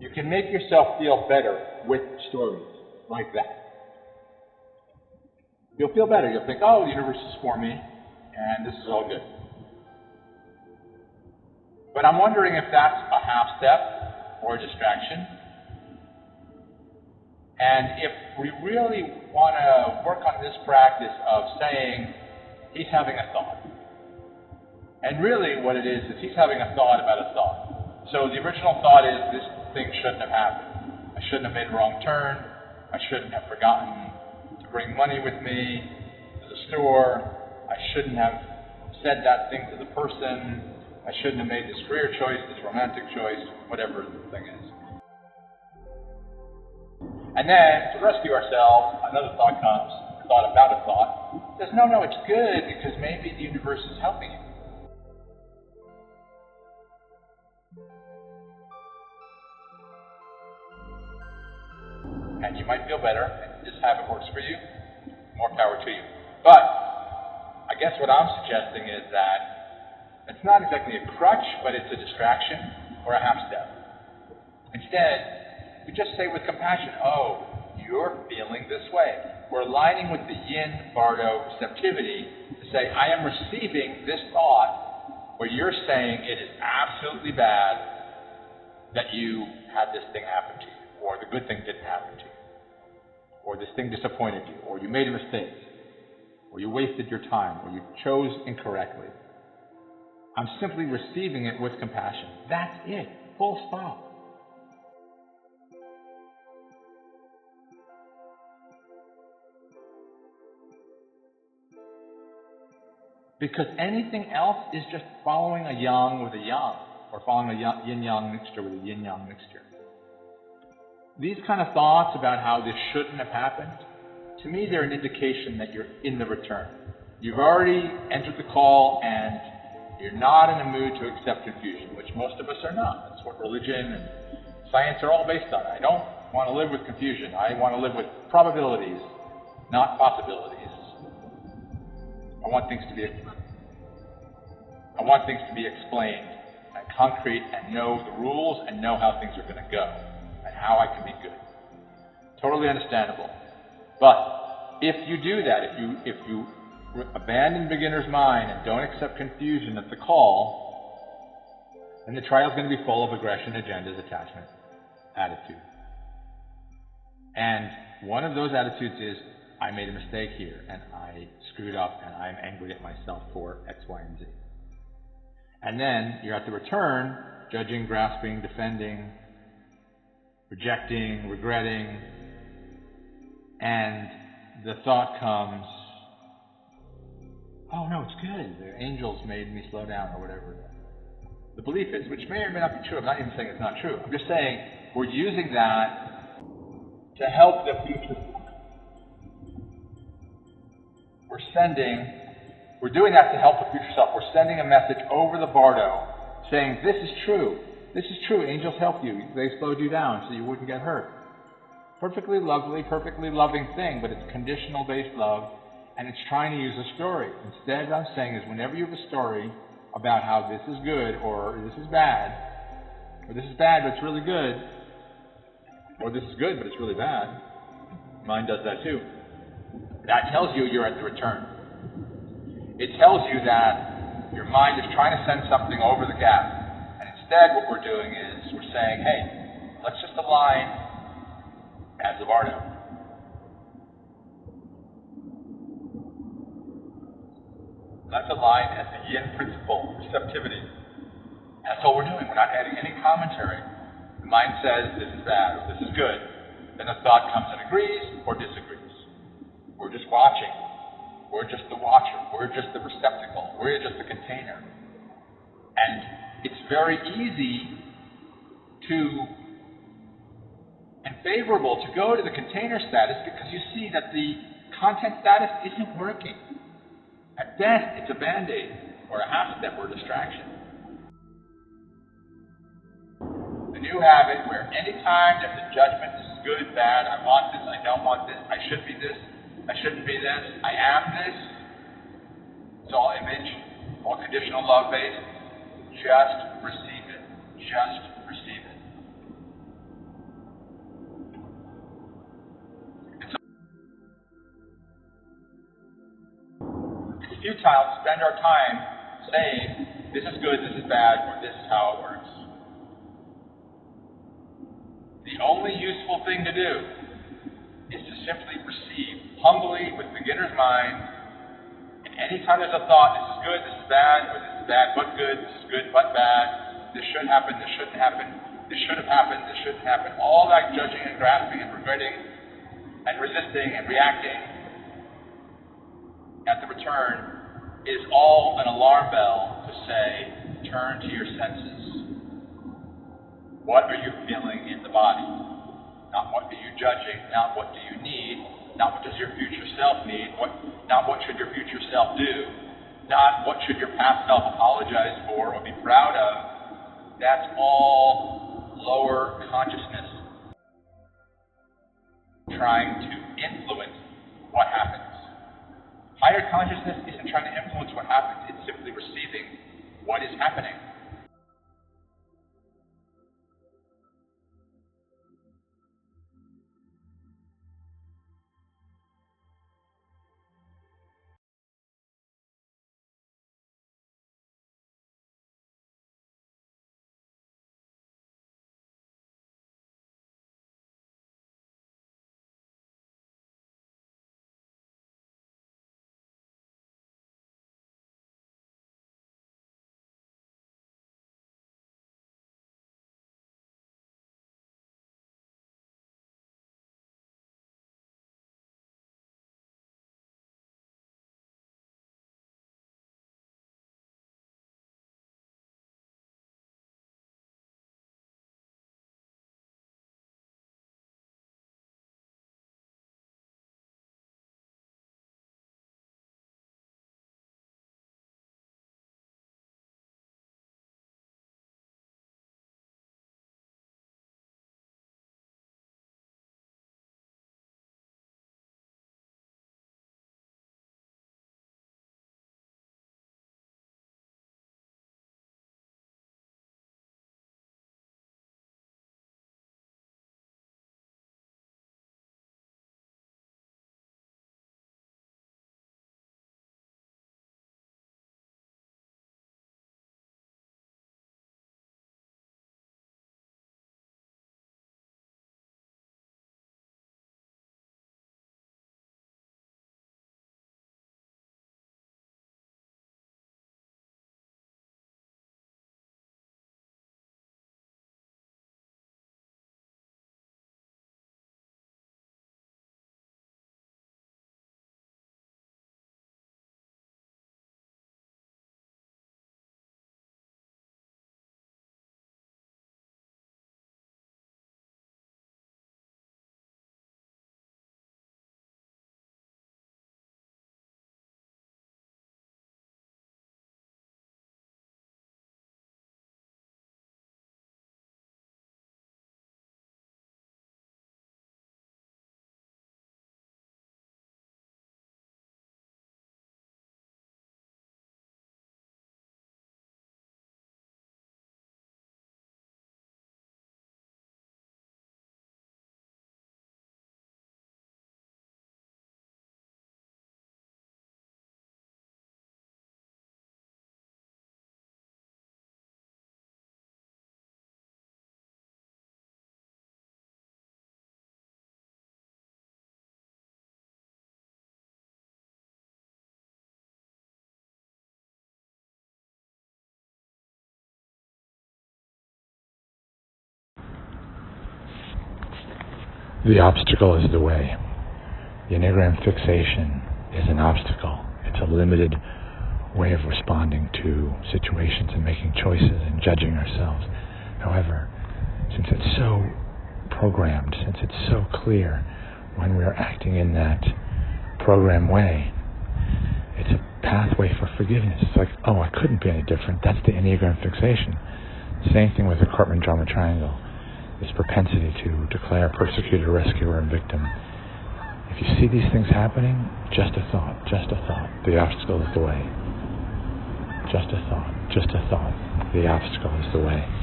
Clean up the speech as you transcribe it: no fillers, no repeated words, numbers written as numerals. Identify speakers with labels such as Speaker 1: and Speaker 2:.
Speaker 1: You can make yourself feel better with stories like that. You'll feel better. You'll think, oh, the universe is for me, and this is all good. But I'm wondering if that's a half step or a distraction. And if we really want to work on this practice of saying, he's having a thought. And really what it is he's having a thought about a thought. So the original thought is, this thing shouldn't have happened. I shouldn't have made a wrong turn. I shouldn't have forgotten to bring money with me to the store. I shouldn't have said that thing to the person. I shouldn't have made this career choice, this romantic choice, whatever the thing is. And then, to rescue ourselves, another thought comes, a thought about a thought. Says, no, it's good because maybe the universe is helping you. And you might feel better, and this habit works for you, more power to you. But, I guess what I'm suggesting is that it's not exactly a crutch, but it's a distraction or a half step. Instead, we just say with compassion, oh, you're feeling this way. We're aligning with the yin Bardo receptivity to say, I am receiving this thought where you're saying it is absolutely bad that you had this thing happen to you, or the good thing didn't happen to you, or this thing disappointed you, or you made a mistake, or you wasted your time, or you chose incorrectly. I'm simply receiving it with compassion. That's it. Full stop. Because anything else is just following a yang with a yang, or following a yin-yang mixture with a yin-yang mixture. These kind of thoughts about how this shouldn't have happened, to me they're an indication that you're in the return. You've already entered the call and you're not in a mood to accept confusion, which most of us are not. That's what religion and science are all based on. I don't want to live with confusion. I want to live with probabilities, not possibilities. I want things to be explained and concrete, and know the rules and know how things are going to go and how I can be good. Totally understandable. But if you do that, if you abandon beginner's mind and don't accept confusion at the call, then the trial is going to be full of aggression, agendas, attachment, attitude. And one of those attitudes is, I made a mistake here, and I screwed up, and I'm angry at myself for X, Y, and Z. And then you're at the return, judging, grasping, defending, rejecting, regretting, and the thought comes, oh no, it's good. The angels made me slow down, or whatever the belief is, which may or may not be true. I'm not even saying it's not true. I'm just saying we're using that to help the future. We're doing that to help the future self. We're sending a message over the Bardo saying, this is true. This is true. Angels help you. They slowed you down so you wouldn't get hurt. Perfectly lovely, perfectly loving thing, but it's conditional-based love, and it's trying to use a story. Instead, what I'm saying is whenever you have a story about how this is good, or this is bad, or this is bad but it's really good, or this is good but it's really bad, mine does that too, that tells you you're at the return. It tells you that your mind is trying to send something over the gap. And instead what we're doing is we're saying, hey, let's just align as the Bardo. Let's align as the yin principle, receptivity. That's all we're doing. We're not adding any commentary. The mind says this is bad or this is good. Then a thought comes and agrees or disagrees. We're just watching. We're just the watcher. We're just the receptacle. We're just the container. And it's very easy and favorable to go to the container status because you see that the content status isn't working. At best, it's a band-aid or a half step or a distraction. The new habit where anytime there's a judgment, this is good, bad, I want this, I don't want this, I should be this, I shouldn't be this, I am this. It's all image, all conditional love based. Just receive it. Just receive it. futile to spend our time saying, this is good, this is bad, or this is how it works. The only useful thing to do is to simply perceive humbly with beginner's mind, and anytime there's a thought, this is good, this is bad, or this is bad but good, this is good but bad, this should happen, this shouldn't happen, this should have happened, this shouldn't happen, all that judging and grasping and regretting and resisting and reacting at the return is all an alarm bell to say, turn to your senses. What are you feeling in the body? Not what are you judging, not what do you need, not what does your future self need, not what should your future self do, not what should your past self apologize for or be proud of. That's all lower consciousness trying to influence what happens. Higher consciousness isn't trying to influence what happens, it's simply receiving what is happening.
Speaker 2: The obstacle is the way. The Enneagram fixation is an obstacle. It's a limited way of responding to situations and making choices and judging ourselves. However, since it's so programmed, since it's so clear when we're acting in that program way, it's a pathway for forgiveness. It's like, oh, I couldn't be any different. That's the Enneagram fixation. Same thing with the Cartman drama triangle. This propensity to declare persecutor, rescuer, and victim. If you see these things happening, just a thought, just a thought. The obstacle is the way. Just a thought, just a thought. The obstacle is the way.